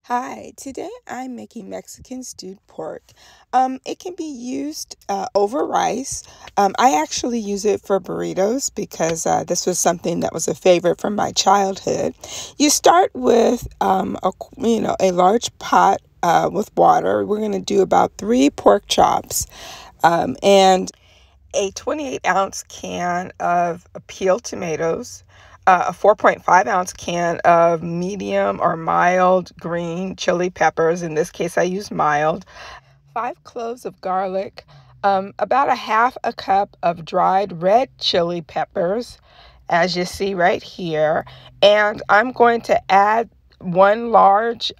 Hi, today I'm making Mexican stewed pork. It can be used over rice. I actually use it for burritos because this was something that was a favorite from my childhood. You start with a large pot with water. We're going to do about 3 pork chops and a 28-ounce can of peeled tomatoes, a 4.5-ounce can of medium or mild green chili peppers. In this case, I use mild. 5 cloves of garlic, about a half a cup of dried red chili peppers, as you see right here. And I'm going to add 1 large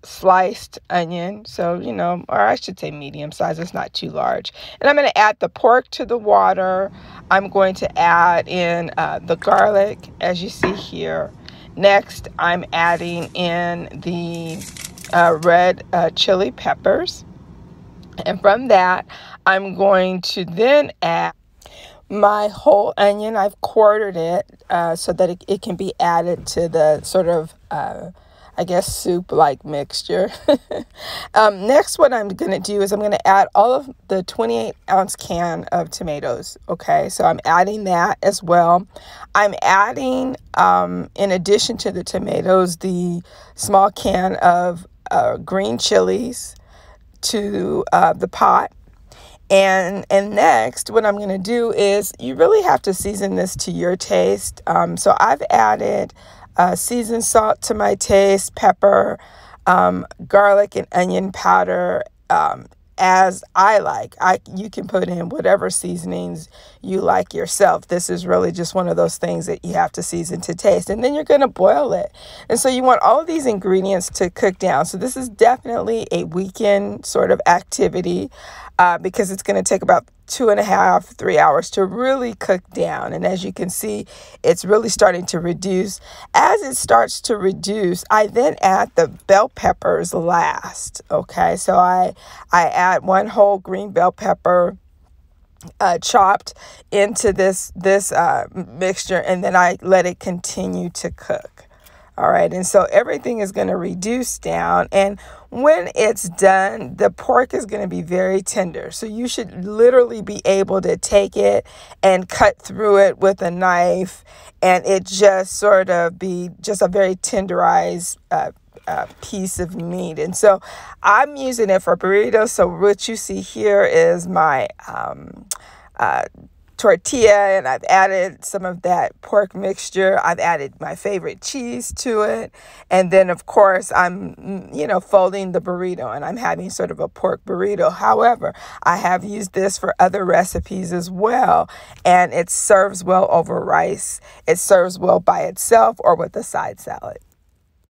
sliced onion, or I should say medium size, it's not too large. And I'm going to add the pork to the water. I'm going to add in the garlic, as you see here. Next, I'm adding in the red chili peppers. And from that, I'm going to then add my whole onion. I've quartered it so that it can be added to the sort of soup-like mixture. Next, what I'm going to do is I'm going to add all of the 28-ounce can of tomatoes. Okay, so I'm adding that as well. I'm adding, in addition to the tomatoes, the small can of green chilies to the pot. And next, what I'm going to do is you really have to season this to your taste. So I've added seasoned salt to my taste, pepper, garlic and onion powder, as I like. You can put in whatever seasonings you like yourself. This is really just one of those things that you have to season to taste. And then you're going to boil it. And so you want all of these ingredients to cook down. So this is definitely a weekend sort of activity because it's going to take about 2.5, 3 hours to really cook down. And as you can see, it's really starting to reduce. As it starts to reduce, I then add the bell peppers last. Okay, so I add 1 whole green bell pepper chopped into this mixture, and then I let it continue to cook. All right, and so everything is going to reduce down, and when it's done, the pork is going to be very tender. So you should literally be able to take it and cut through it with a knife, and it just sort of be just a very tenderized piece of meat. And so I'm using it for burritos. So what you see here is my tortilla, and I've added some of that pork mixture. I've added my favorite cheese to it. And then, of course, I'm, folding the burrito, and I'm having sort of a pork burrito. However, I have used this for other recipes as well, and it serves well over rice. It serves well by itself or with a side salad.